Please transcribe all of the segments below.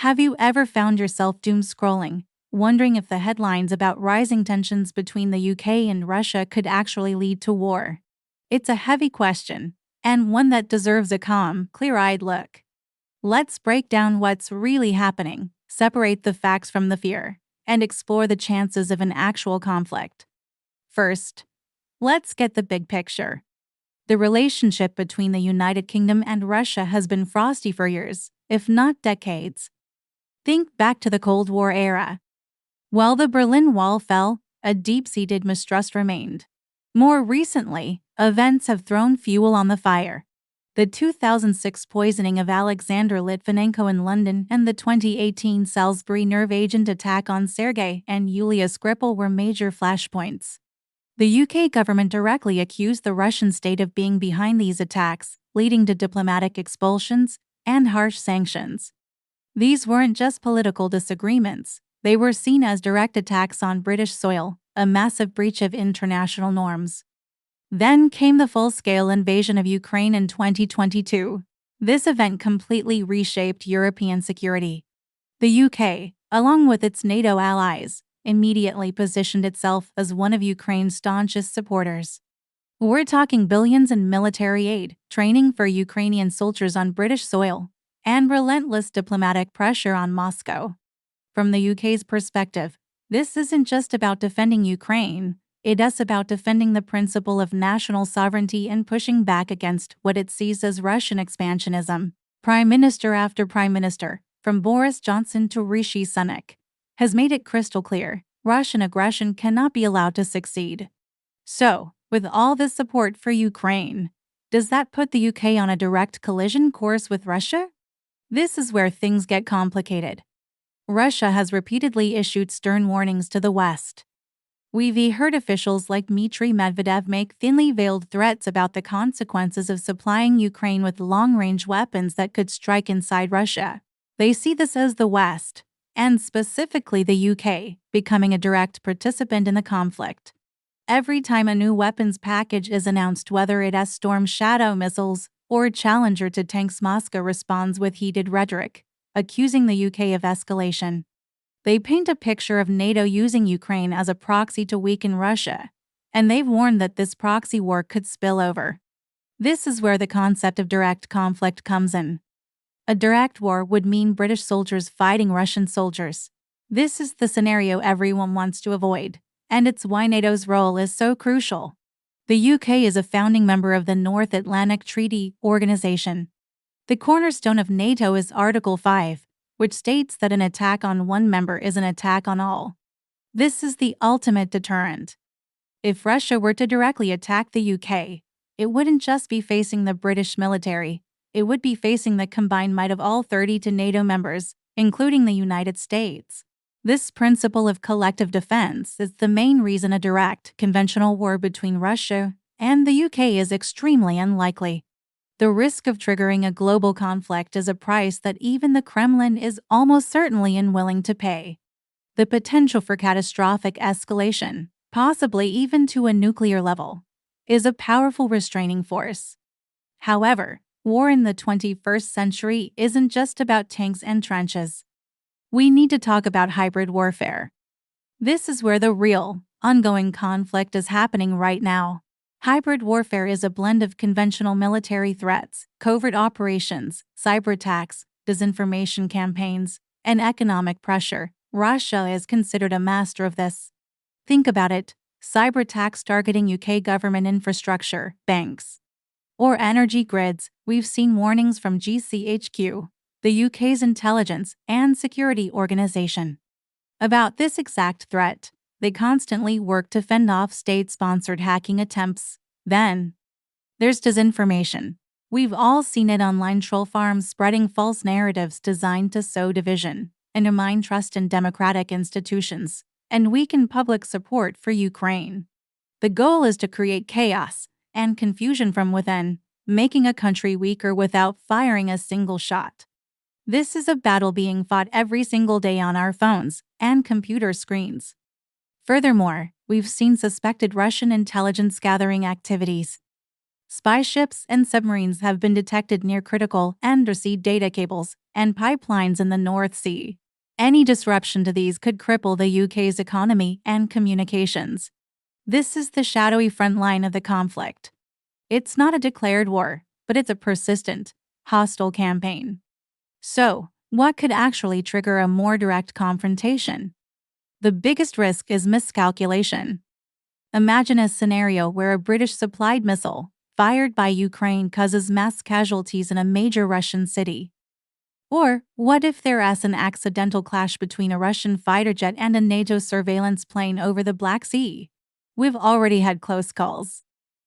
Have you ever found yourself doom scrolling, wondering if the headlines about rising tensions between the UK and Russia could actually lead to war? It's a heavy question, and one that deserves a calm, clear-eyed look. Let's break down what's really happening, separate the facts from the fear, and explore the chances of an actual conflict. First, let's get the big picture. The relationship between the United Kingdom and Russia has been frosty for years, if not decades. Think back to the Cold War era. While the Berlin Wall fell, a deep-seated mistrust remained. More recently, events have thrown fuel on the fire. The 2006 poisoning of Alexander Litvinenko in London and the 2018 Salisbury nerve agent attack on Sergei and Yulia Skripal were major flashpoints. The UK government directly accused the Russian state of being behind these attacks, leading to diplomatic expulsions and harsh sanctions. These weren't just political disagreements, they were seen as direct attacks on British soil, a massive breach of international norms. Then came the full-scale invasion of Ukraine in 2022. This event completely reshaped European security. The UK, along with its NATO allies, immediately positioned itself as one of Ukraine's staunchest supporters. We're talking billions in military aid, training for Ukrainian soldiers on British soil, and relentless diplomatic pressure on Moscow. From the UK's perspective, this isn't just about defending Ukraine, it is about defending the principle of national sovereignty and pushing back against what it sees as Russian expansionism. Prime Minister after Prime Minister, from Boris Johnson to Rishi Sunak, has made it crystal clear Russian aggression cannot be allowed to succeed. So, with all this support for Ukraine, does that put the UK on a direct collision course with Russia? This is where things get complicated. Russia has repeatedly issued stern warnings to the West. We've heard officials like Dmitry Medvedev make thinly veiled threats about the consequences of supplying Ukraine with long-range weapons that could strike inside Russia. They see this as the West, and specifically the UK, becoming a direct participant in the conflict. Every time a new weapons package is announced, whether it has Storm Shadow missiles or Challenger to tanks, Moscow responds with heated rhetoric, accusing the UK of escalation. They paint a picture of NATO using Ukraine as a proxy to weaken Russia, and they've warned that this proxy war could spill over. This is where the concept of direct conflict comes in. A direct war would mean British soldiers fighting Russian soldiers. This is the scenario everyone wants to avoid, and it's why NATO's role is so crucial. The UK is a founding member of the North Atlantic Treaty Organization. The cornerstone of NATO is Article 5, which states that an attack on one member is an attack on all. This is the ultimate deterrent. If Russia were to directly attack the UK, it wouldn't just be facing the British military, it would be facing the combined might of all 32 NATO members, including the United States. This principle of collective defense is the main reason a direct, conventional war between Russia and the UK is extremely unlikely. The risk of triggering a global conflict is a price that even the Kremlin is almost certainly unwilling to pay. The potential for catastrophic escalation, possibly even to a nuclear level, is a powerful restraining force. However, war in the 21st century isn't just about tanks and trenches. We need to talk about hybrid warfare. This is where the real, ongoing conflict is happening right now. Hybrid warfare is a blend of conventional military threats, covert operations, cyber attacks, disinformation campaigns, and economic pressure. Russia is considered a master of this. Think about it: cyber attacks targeting UK government infrastructure, banks, or energy grids. We've seen warnings from GCHQ, the UK's intelligence and security organization, about this exact threat. They constantly work to fend off state-sponsored hacking attempts. Then, there's disinformation. We've all seen it: online troll farms spreading false narratives designed to sow division, undermine trust in democratic institutions, and weaken public support for Ukraine. The goal is to create chaos and confusion from within, making a country weaker without firing a single shot. This is a battle being fought every single day on our phones and computer screens. Furthermore, we've seen suspected Russian intelligence gathering activities. Spy ships and submarines have been detected near critical undersea data cables and pipelines in the North Sea. Any disruption to these could cripple the UK's economy and communications. This is the shadowy front line of the conflict. It's not a declared war, but it's a persistent, hostile campaign. So, what could actually trigger a more direct confrontation? The biggest risk is miscalculation. Imagine a scenario where a British-supplied missile, fired by Ukraine, causes mass casualties in a major Russian city. Or, what if there's an accidental clash between a Russian fighter jet and a NATO surveillance plane over the Black Sea? We've already had close calls.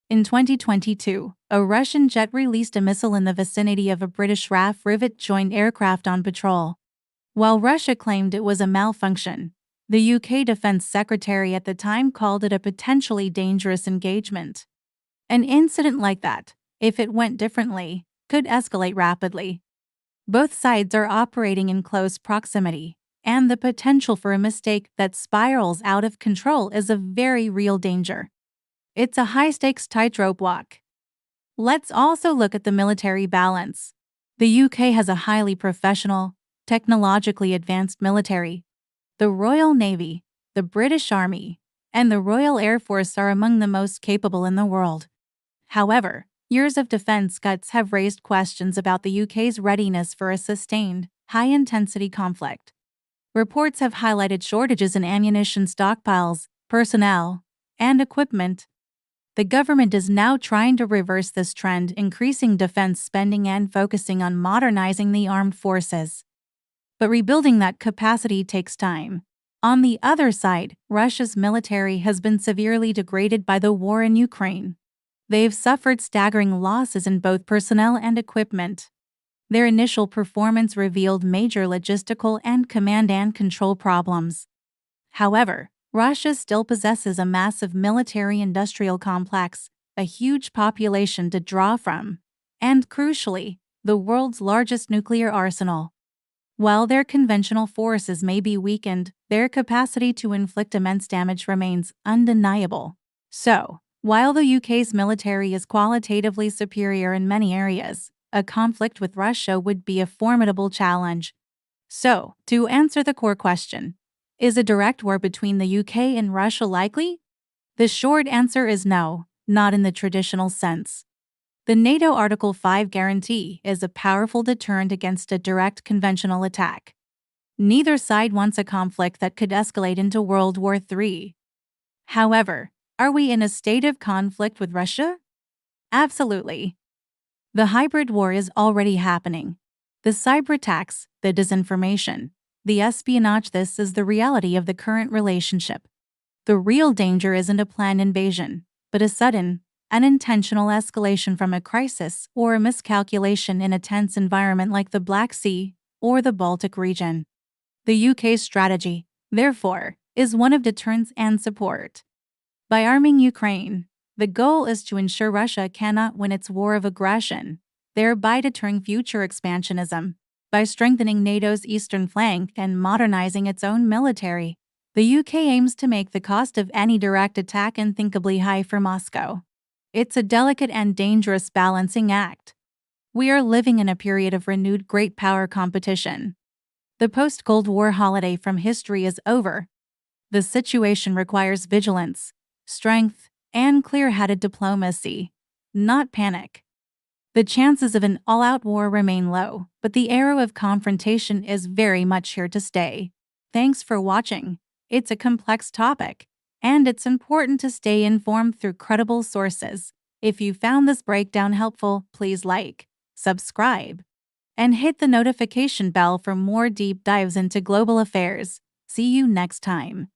In 2022, a Russian jet released a missile in the vicinity of a British RAF Rivet joint aircraft on patrol. While Russia claimed it was a malfunction, the UK Defense Secretary at the time called it a potentially dangerous engagement. An incident like that, if it went differently, could escalate rapidly. Both sides are operating in close proximity, and the potential for a mistake that spirals out of control is a very real danger. It's a high-stakes tightrope walk. Let's also look at the military balance. The UK has a highly professional, technologically advanced military. The Royal Navy, the British Army, and the Royal Air Force are among the most capable in the world. However, years of defense cuts have raised questions about the UK's readiness for a sustained, high-intensity conflict. Reports have highlighted shortages in ammunition stockpiles, personnel, and equipment. The government is now trying to reverse this trend, increasing defense spending and focusing on modernizing the armed forces. But rebuilding that capacity takes time. On the other side, Russia's military has been severely degraded by the war in Ukraine. They've suffered staggering losses in both personnel and equipment. Their initial performance revealed major logistical and command and control problems. However, Russia still possesses a massive military-industrial complex, a huge population to draw from, and crucially, the world's largest nuclear arsenal. While their conventional forces may be weakened, their capacity to inflict immense damage remains undeniable. So, while the UK's military is qualitatively superior in many areas, a conflict with Russia would be a formidable challenge. So, to answer the core question, is a direct war between the UK and Russia likely? The short answer is no, not in the traditional sense. The NATO Article 5 guarantee is a powerful deterrent against a direct conventional attack. Neither side wants a conflict that could escalate into World War III. However, are we in a state of conflict with Russia? Absolutely. The hybrid war is already happening. The cyber attacks, the disinformation, the espionage. This is the reality of the current relationship. The real danger isn't a planned invasion, but a sudden, unintentional escalation from a crisis or a miscalculation in a tense environment like the Black Sea or the Baltic region. The UK's strategy, therefore, is one of deterrence and support. By arming Ukraine, the goal is to ensure Russia cannot win its war of aggression, thereby deterring future expansionism. By strengthening NATO's eastern flank and modernizing its own military, the UK aims to make the cost of any direct attack unthinkably high for Moscow. It's a delicate and dangerous balancing act. We are living in a period of renewed great power competition. The post-Cold War holiday from history is over. The situation requires vigilance, strength, and clear-headed diplomacy, not panic. The chances of an all-out war remain low, but the era of confrontation is very much here to stay. Thanks for watching. It's a complex topic, and it's important to stay informed through credible sources. If you found this breakdown helpful, please like, subscribe, and hit the notification bell for more deep dives into global affairs. See you next time.